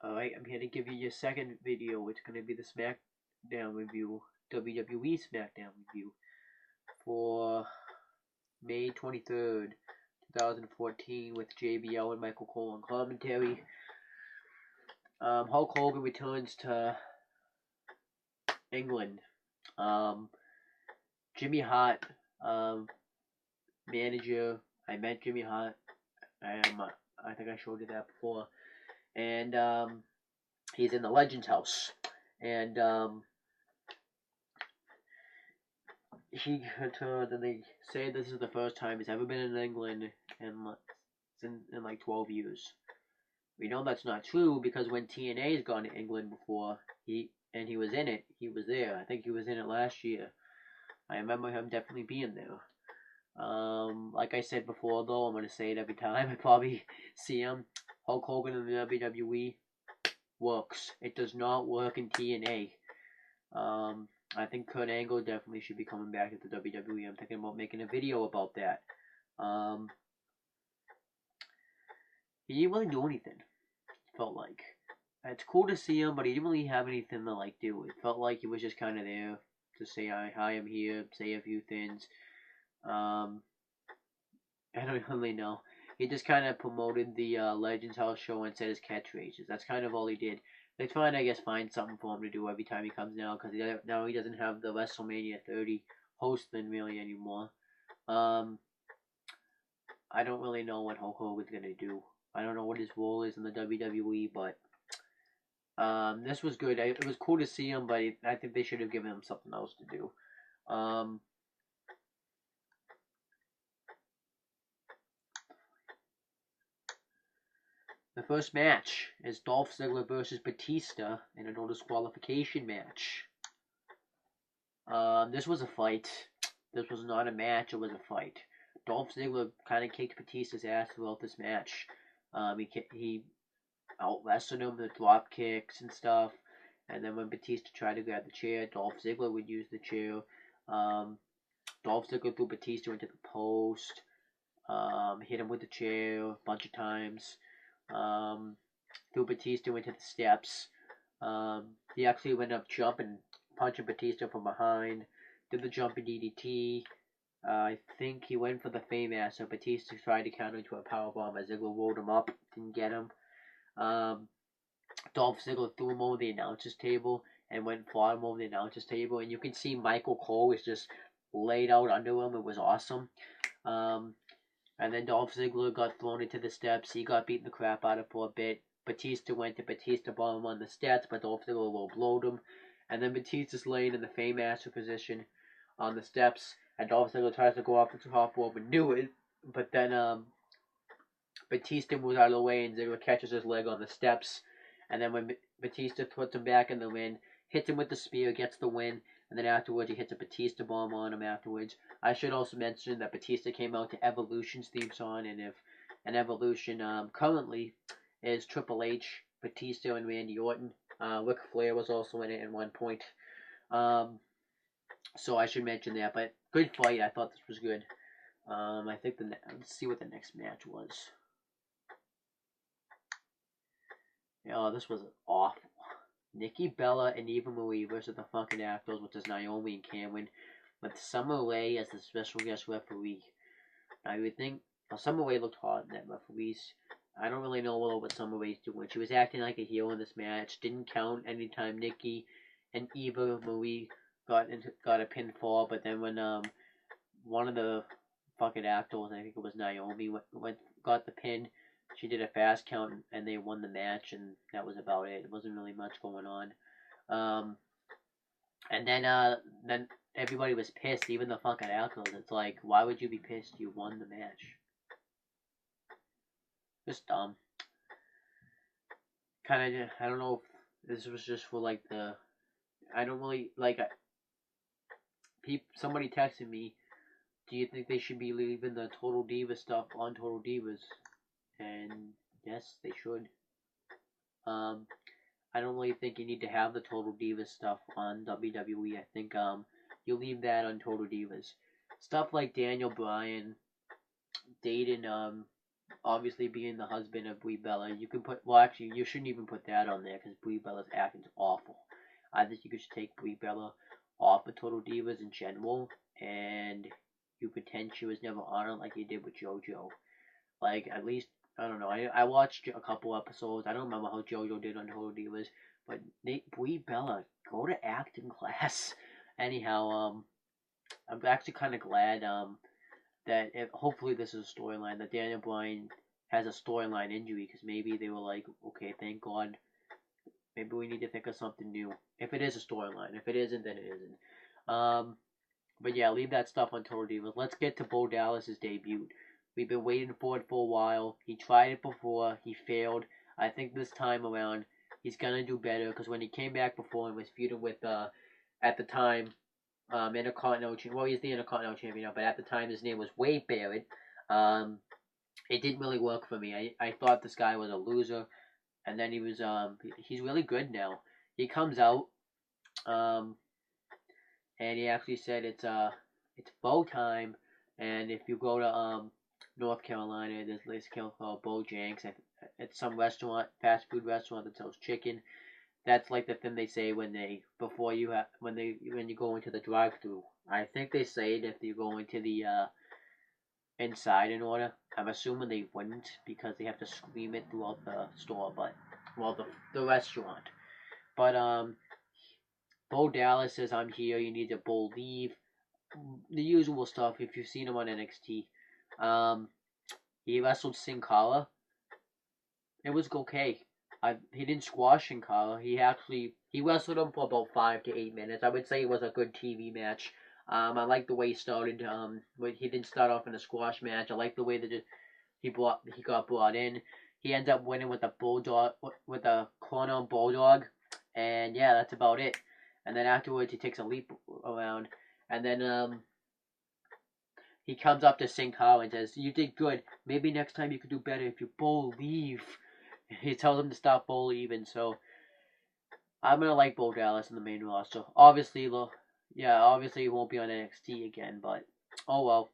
Alright, I'm here to give you your second video. It's going to be the Smackdown review, WWE Smackdown review for May 23rd, 2014 with JBL and Michael Cole on commentary. Hulk Hogan returns to England. Jimmy Hart, manager. I met Jimmy Hart. I think I showed you that before. And he's in the Legends house. And he returned, and they say this is the first time he's ever been in England in like 12 years. We know that's not true because when TNA's gone to England before, he was in it. He was there. I think he was in it last year. I remember him definitely being there. Like I said before, though, I'm gonna say it every time I probably see him. Hulk Hogan in the WWE works. It does not work in TNA. I think Kurt Angle definitely should be coming back to the WWE. I'm thinking about making a video about that. He didn't really do anything. It felt like it's cool to see him, but he didn't really have anything to like do. It felt like he was just kind of there to say, "Hi, I'm here," say a few things. I don't really know. He just kind of promoted the Legends House show and said his catchphrases. That's kind of all he did. They trying to, I guess, find something for him to do every time he comes now, because now he doesn't have the WrestleMania 30 hosting really anymore. I don't really know what Hulk Hogan's gonna do. I don't know what his role is in the WWE, but this was good. It was cool to see him, but I think they should have given him something else to do. The first match is Dolph Ziggler versus Batista in a no disqualification match. This was a fight. This was not a match, it was a fight. Dolph Ziggler kind of kicked Batista's ass throughout this match. He out-wrestled him with drop kicks and stuff. And then when Batista tried to grab the chair, Dolph Ziggler would use the chair. Dolph Ziggler threw Batista into the post. Hit him with the chair a bunch of times. Threw Batista into the steps. He actually went up jumping, punching Batista from behind. Did the jumping DDT. I think he went for the Fameasser. Batista tried to counter into a powerbomb as Ziggler rolled him up. Didn't get him. Dolph Ziggler threw him over the announcer's table and went and fought him over the announcer's table. And you can see Michael Cole is just laid out under him. It was awesome. And then Dolph Ziggler got thrown into the steps. He got beaten the crap out of for a bit. Batista went to Batista bomb on the steps, but Dolph Ziggler low blowed him. And then Batista's laying in the Fameasser position on the steps. And Dolph Ziggler tries to go off the top rope and do it. But then Batista moves out of the way and Ziggler catches his leg on the steps. And then when Batista puts him back in the ring, hits him with the spear, gets the win. And then afterwards, he hits a Batista bomb on him afterwards. I should also mention that Batista came out to Evolution's theme song, and if an Evolution currently is Triple H, Batista, and Randy Orton. Ric Flair was also in it at one point. So I should mention that. But good fight. I thought this was good. I think let's see what the next match was. Oh, this was awful. Nikki Bella and Eva Marie versus the Funkin' Actors, which is Naomi and Cameron, with Summer Rae as the special guest referee. Now you would think, well, Summer Rae looked hot in that referees. I don't really know what Summer Rae's doing. She was acting like a heel in this match. Didn't count anytime Nikki and Eva Marie got a pinfall, but then when one of the Funkin' Actors, I think it was Naomi, got the pin. She did a fast count and they won the match, and that was about it. It wasn't really much going on. And then everybody was pissed, even the Funkin' Actors. It's like, why would you be pissed? You won the match. Just dumb. Kind of, I don't know if this was just for like I don't really like. Somebody texted me, do you think they should be leaving the Total Divas stuff on Total Divas? And yes, they should. I don't really think you need to have the Total Divas stuff on WWE. I think you leave that on Total Divas. Stuff like Daniel Bryan dating obviously being the husband of Brie Bella. You can put, well, actually, you shouldn't even put that on there because Brie Bella's acting's awful. I think you could just take Brie Bella off of Total Divas in general, and you pretend she was never on it like you did with JoJo. Like, at least, I don't know. I watched a couple episodes. I don't remember how JoJo did on Total Divas, but Brie Bella, go to acting class. Anyhow, I'm actually kind of glad that hopefully this is a storyline that Daniel Bryan has a storyline injury because maybe they were like, okay, thank God. Maybe we need to think of something new. If it is a storyline, if it isn't, then it isn't. But yeah, leave that stuff on Total Divas. Let's get to Bo Dallas's debut. We've been waiting for it for a while. He tried it before. He failed. I think this time around he's gonna do better because when he came back before and was feuding with at the time Intercontinental Champion. Well, he's the Intercontinental Champion now, but at the time his name was Wade Barrett. It didn't really work for me. I thought this guy was a loser, and then he's really good now. He comes out um and he actually said it's bow time, and if you go to North Carolina, there's this place called Bojangles. It's some restaurant, fast food restaurant that sells chicken. That's like the thing they say when you go into the drive-through. I think they say it if you go into the inside in order. I'm assuming they wouldn't because they have to scream it throughout the store, but well the restaurant. But Bo Dallas says I'm here. You need to believe the usual stuff. If you've seen him on NXT, he wrestled Sin Cara. It was okay. He didn't squash Sin Cara. He wrestled him for about 5 to 8 minutes. I would say it was a good TV match. I like the way he started. But he didn't start off in a squash match. I like the way that he got brought in. He ends up winning with a corner bulldog, and yeah, that's about it. And then afterwards, he takes a leap around, and then he comes up to Sin Cara and says, "You did good. Maybe next time you could do better if you believe." He tells him to stop believing. So I'm gonna like Bo Dallas in the main roster. Obviously, he won't be on NXT again, but oh well.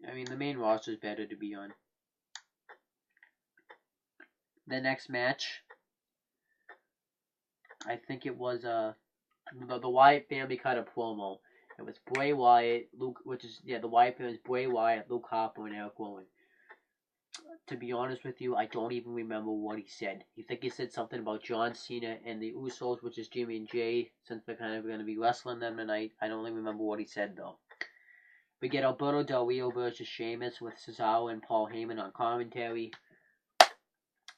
I mean, the main roster is better to be on. The next match, I think it was the Wyatt family cut a promo. It was Bray Wyatt, the Wyatt family's Bray Wyatt, Luke Harper, and Eric Rowan. To be honest with you, I don't even remember what he said. You think he said something about John Cena and the Usos, which is Jimmy and Jay, since they're kind of going to be wrestling them tonight. I don't really remember what he said, though. We get Alberto Del Rio versus Sheamus with Cesaro and Paul Heyman on commentary.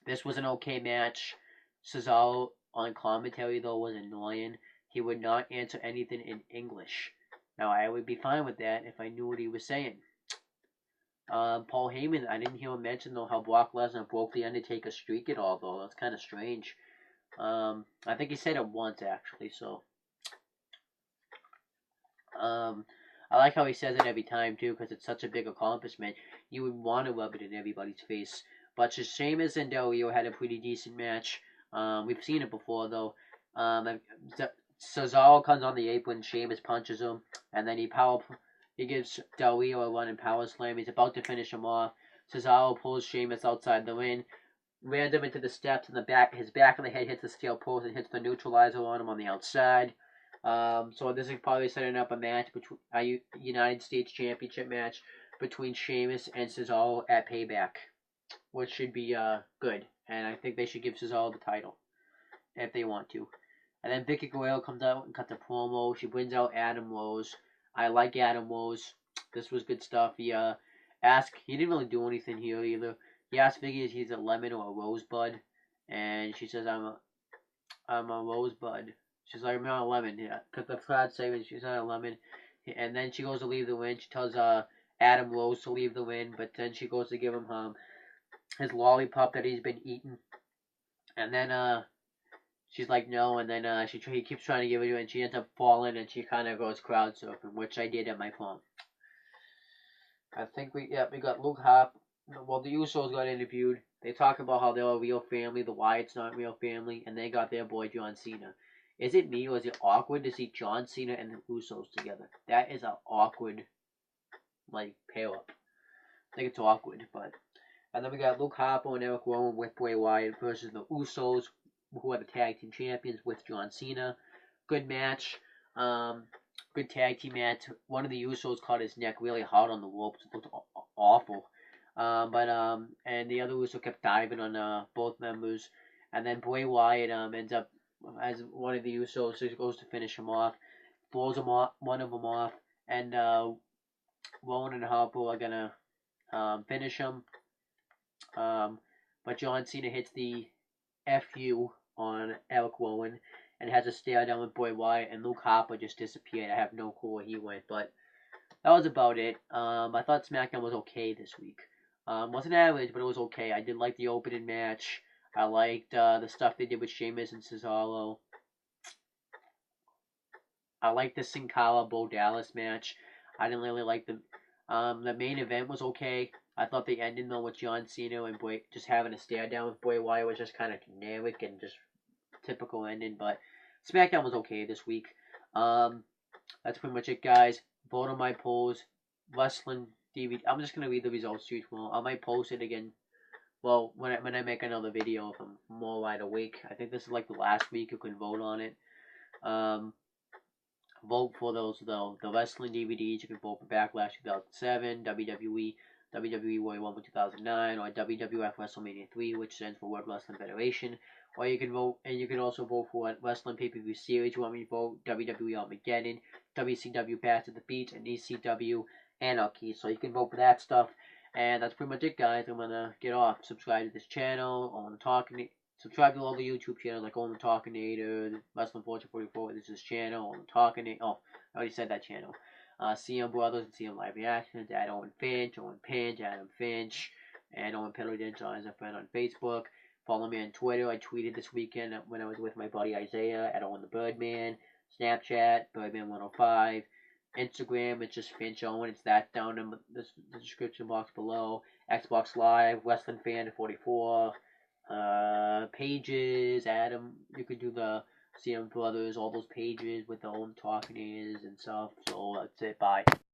This was an okay match. Cesaro on commentary, though, was annoying. He would not answer anything in English. Now, I would be fine with that if I knew what he was saying. Paul Heyman, I didn't hear him mention though how Brock Lesnar broke the Undertaker's streak at all, though. That's kind of strange. I think he said it once actually. So, I like how he says it every time too, because it's such a big accomplishment. You would want to rub it in everybody's face. But Sheamus and Del Rio had a pretty decent match. We've seen it before though. Cesaro comes on the apron, Sheamus punches him, and then he gives Del Rio a running power slam. He's about to finish him off. Cesaro pulls Sheamus outside the ring, rams him into the steps, and his back of the head hits the steel post and hits the neutralizer on him on the outside. So this is probably setting up a match between a United States Championship match between Sheamus and Cesaro at Payback, which should be good. And I think they should give Cesaro the title if they want to. And then Vicky Guerrero comes out and cuts a promo. She wins out Adam Rose. I like Adam Rose. This was good stuff. He didn't really do anything here either. He asked Vicky if he's a lemon or a rosebud, and she says I'm a rosebud. She's like, I'm not a lemon. Yeah, because the crowd saying she's not a lemon. And then she goes to leave the win. She tells Adam Rose to leave the win, but then she goes to give him his lollipop that he's been eating, and then she's like, no, and then he keeps trying to give it to her, and she ends up falling, and she kind of goes crowd surfing, which I did at my prom. I think we got Luke Harp. Well, the Usos got interviewed. They talk about how they're a real family, the Wyatts not a real family, and they got their boy John Cena. Is it me, or is it awkward to see John Cena and the Usos together? That is an awkward, pair up. think it's awkward, but. And then we got Luke Harper and Eric Rowan with Bray Wyatt versus the Usos, who are the tag team champions with John Cena. Good match. Good tag team match. One of the Usos caught his neck really hard on the ropes. It looked awful. And the other Uso kept diving on both members. And then Bray Wyatt ends up as one of the Usos goes to finish him off, blows him off, one of them off, and Rowan and Harper are gonna finish him. But John Cena hits the FU on Eric Rowan and has a stare down with Bray Wyatt, and Luke Harper just disappeared. I have no clue where he went, but that was about it. I thought SmackDown was okay this week. Wasn't average, but it was okay. I did like the opening match. I liked the stuff they did with Sheamus and Cesaro. I liked the Sin Cara Bo Dallas match. I didn't really like the main event was okay. I thought the ending though with John Cena and Bray just having a stare down with Bray Wyatt was just kind of generic and just typical ending. But SmackDown was okay this week. That's pretty much it, guys. Vote on my polls. Wrestling DVD. I'm just gonna read the results to you tomorrow. I might post it again. Well, when I make another video, if I'm more wide awake. I think this is like the last week you can vote on it. Vote for those though. The wrestling DVDs. You can vote for Backlash 2007, WWE Royal Rumble 2009, or WWF WrestleMania 3, which stands for World Wrestling Federation. Or you can vote, and you can also vote for what wrestling pay-per-view series you want me to vote: WWE Armageddon, WCW Pass at the Beach, and ECW Anarchy. So you can vote for that stuff. And that's pretty much it, guys. I'm gonna get off. Subscribe to this channel. Subscribe to all the YouTube channels like Owen Talkinator, Wrestling Fortune 44. This is his channel. Owen Talkinator. Oh, I already said that channel. CM Brothers and CM Live Reactions. At Owen Finch, Adam Finch, and Owen Piddleton as a friend on Facebook. Follow me on Twitter. I tweeted this weekend when I was with my buddy Isaiah at Owen the Birdman. Snapchat, Birdman105. Instagram, it's just Finch Owen. It's that down in the description box below. Xbox Live, Wrestling Fan 44. Pages, Adam. You could do the CM Brothers, all those pages with the own talking is and stuff. So that's it. Bye.